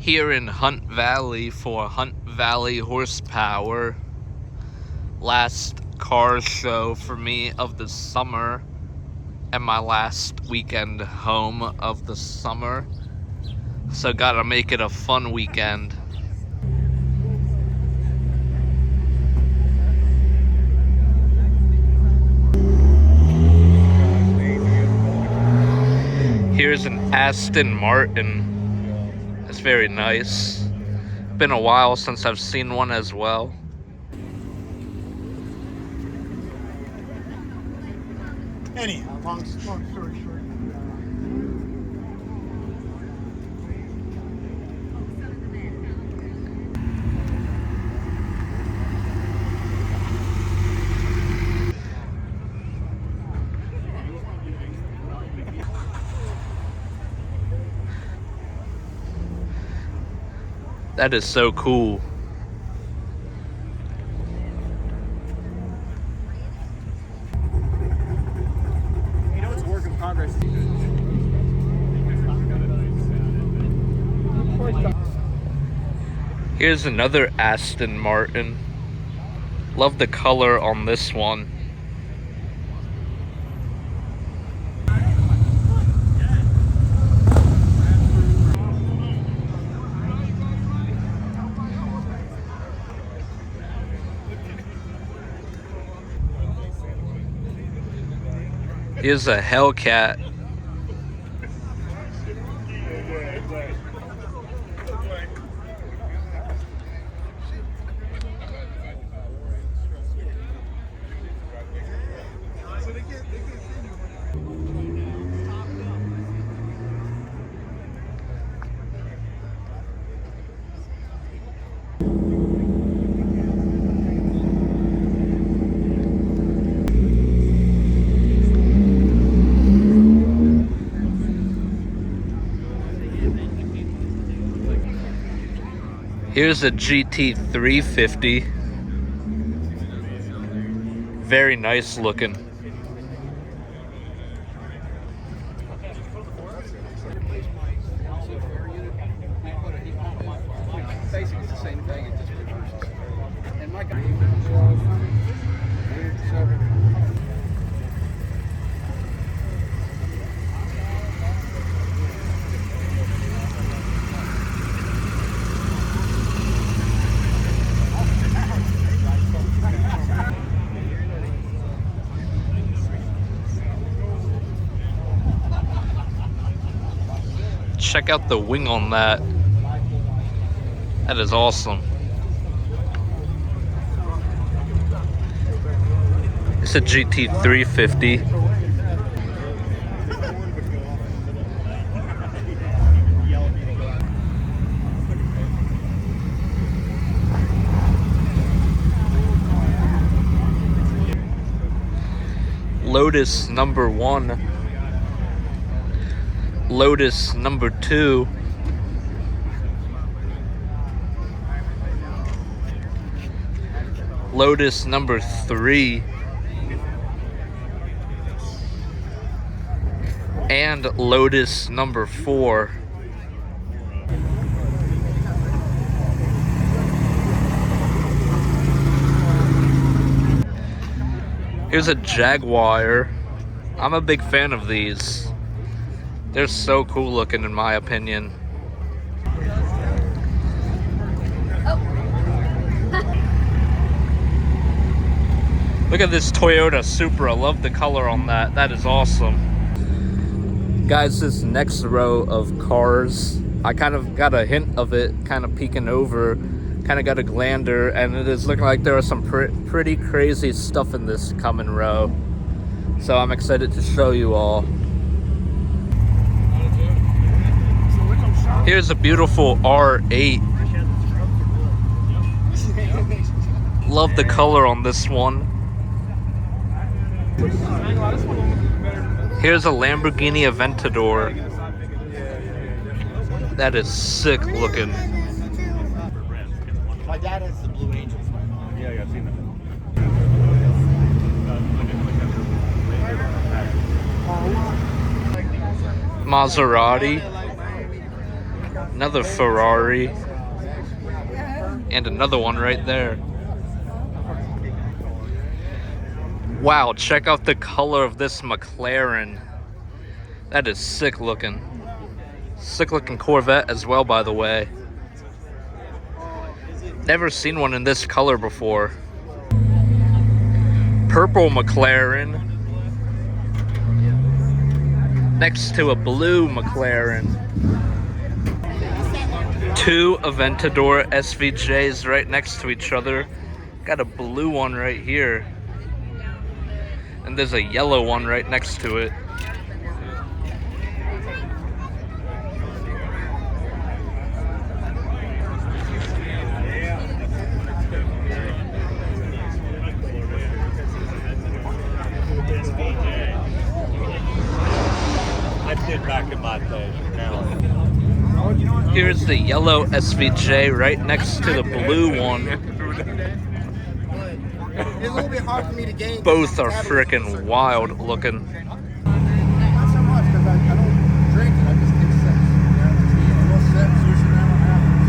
here in Hunt Valley for Hunt Valley Horsepower. Last car show for me of the summer and my last weekend home of the summer. So gotta make it a fun weekend. Here's an Aston Martin. It's very nice. Been a while since I've seen one as well. Anyhow, long story short. That is so cool. You know, it's a work in progress. Here's another Aston Martin. Love the color on this one. Here's a Hellcat. Here's a GT350. Very nice looking. Basically, it's the same thing, it just reverses. And my guy. Check out the wing on that. That is awesome. It's a GT350. Lotus number 1. Lotus number 2. Lotus number 3. And Lotus number 4. Here's a Jaguar. I'm a big fan of these. They're so cool looking in my opinion. Look at this Toyota Supra. Love the color on that. That is awesome. Guys, this next row of cars, I kind of got a hint of it kind of peeking over. Kind of got a glander, and it is looking like there was some pretty crazy stuff in this coming row. So I'm excited to show you all. Here's a beautiful R8. Love the color on this one. Here's a Lamborghini Aventador. That is sick looking. My dad has the Blue Angels. Yeah, I've seen that. Maserati. Another Ferrari. And another one right there. Wow, check out the color of this McLaren. That is sick looking. Sick looking Corvette as well, by the way. Never seen one in this color before. Purple McLaren next to a blue McLaren. Two Aventador SVJs right next to each other. Got a blue one right here. And there's a yellow one right next to it. I did back in my day. Here's the yellow SVJ right next to the blue one. It's a little bit hard for me to gain. Both are freaking wild looking. Not so much because I don't drink it. I just take sips. A little sips, usually I don't have it.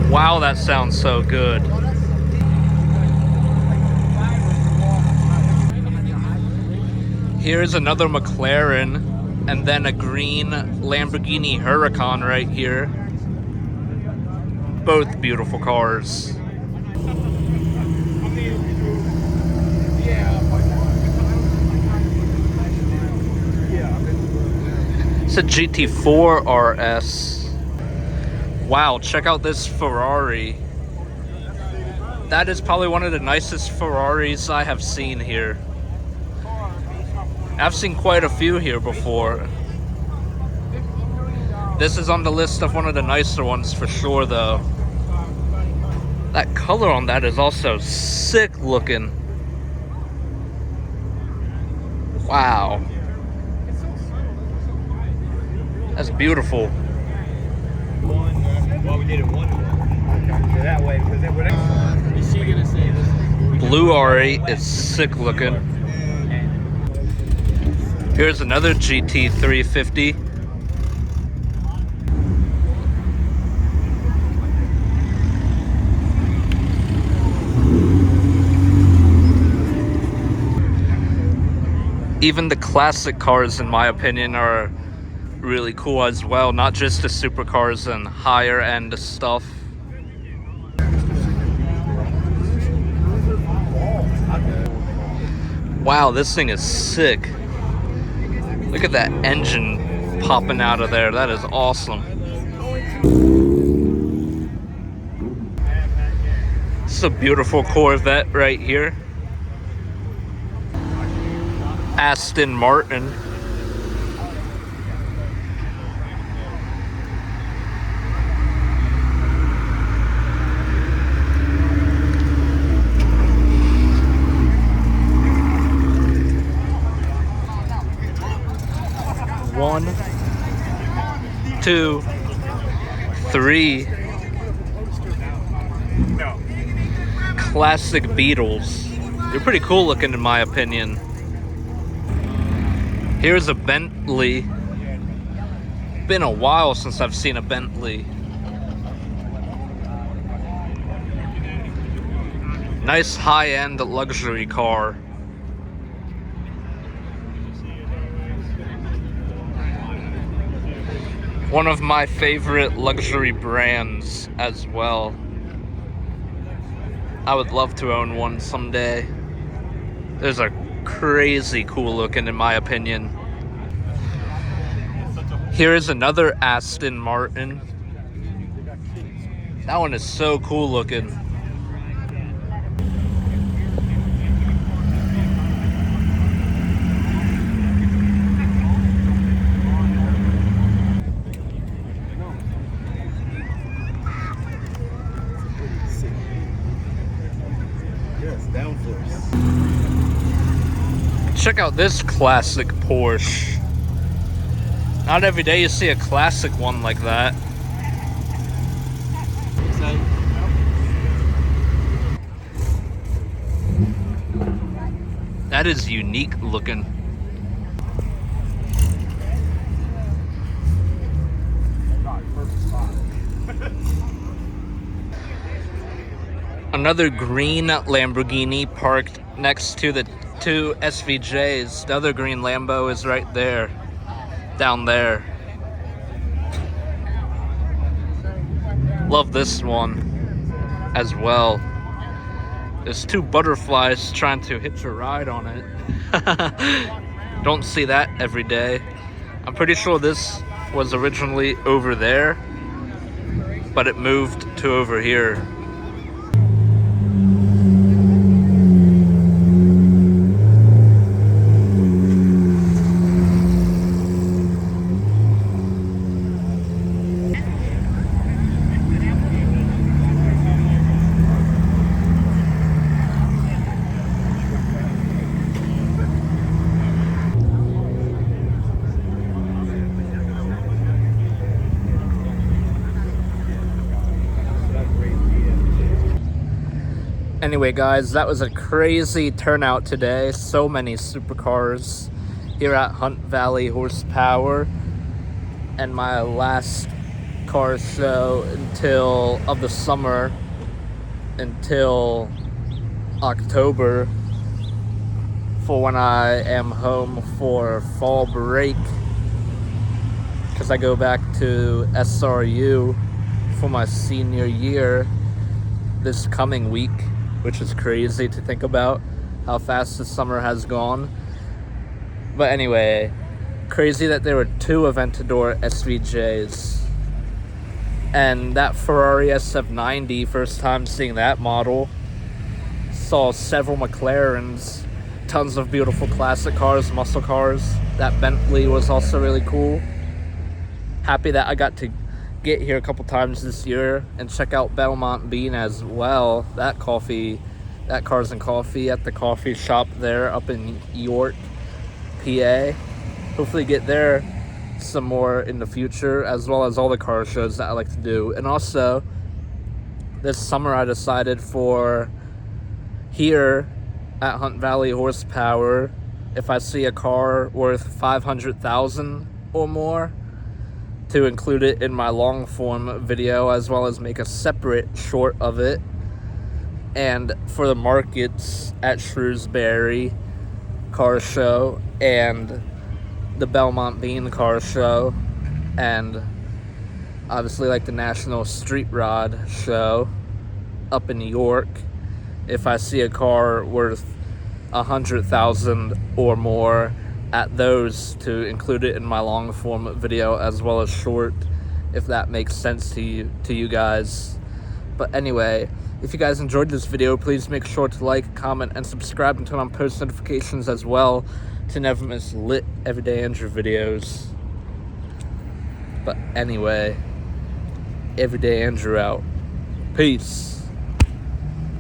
So. Wow, that sounds so good. Here's another McLaren. And then a green Lamborghini Huracan right here. Both beautiful cars. It's a GT4 RS. Wow, check out this Ferrari. That is probably one of the nicest Ferraris I have seen here. I've seen quite a few here before. This is on the list of one of the nicer ones for sure, though. That color on that is also sick looking. Wow. That's beautiful. Well, we did it one. So that way, because then we're is she gonna say this? Blue R8 is sick looking. Here's another GT350. Even the classic cars, in my opinion, are really cool as well. Not just the supercars and higher end stuff. Wow, this thing is sick. Look at that engine popping out of there. That is awesome. This is a beautiful Corvette right here. Aston Martin. One, two, three. Classic Beetles. They're pretty cool looking in my opinion. Here's a Bentley. Been a while since I've seen a Bentley. Nice high-end luxury car. One of my favorite luxury brands as well. I would love to own one someday. There's a crazy cool looking in my opinion. Here is another Aston Martin. That one is so cool looking. Check out this classic Porsche. Not every day you see a classic one like that. That is unique looking. Another green Lamborghini parked next to the two SVJs. The other green Lambo is right there, down there. Love this one as well. There's two butterflies trying to hitch a ride on it. Don't see that every day. I'm pretty sure this was originally over there, but it moved to over here. Anyway, guys, that was a crazy turnout today. So many supercars here at Hunt Valley Horsepower. And my last car show of the summer until October, for when I am home for fall break, because I go back to SRU for my senior year this coming week, which is crazy to think about how fast the summer has gone. But anyway, crazy that there were two Aventador SVJs. And that Ferrari SF90, first time seeing that model. Saw several McLarens, tons of beautiful classic cars, muscle cars. That Bentley was also really cool. Happy that I got to get here a couple times this year and check out Belmont Bean as well. That Cars and Coffee at the coffee shop there up in York, PA. Hopefully get there some more in the future, as well as all the car shows that I like to do. And also, this summer I decided for here at Hunt Valley Horsepower, if I see a car worth $500,000 or more, to include it in my long form video, as well as make a separate short of it. And for the markets at Shrewsbury car show and the Belmont Bean car show, and obviously like the National Street Rod show up in New York, if I see a car worth $100,000 or more at those, to include it in my long form video as well as short, if that makes sense to you guys. But anyway, if you guys enjoyed this video, please make sure to like, comment, and subscribe and turn on post notifications as well to never miss lit Everyday Andrew videos. But anyway, Everyday Andrew out. Peace.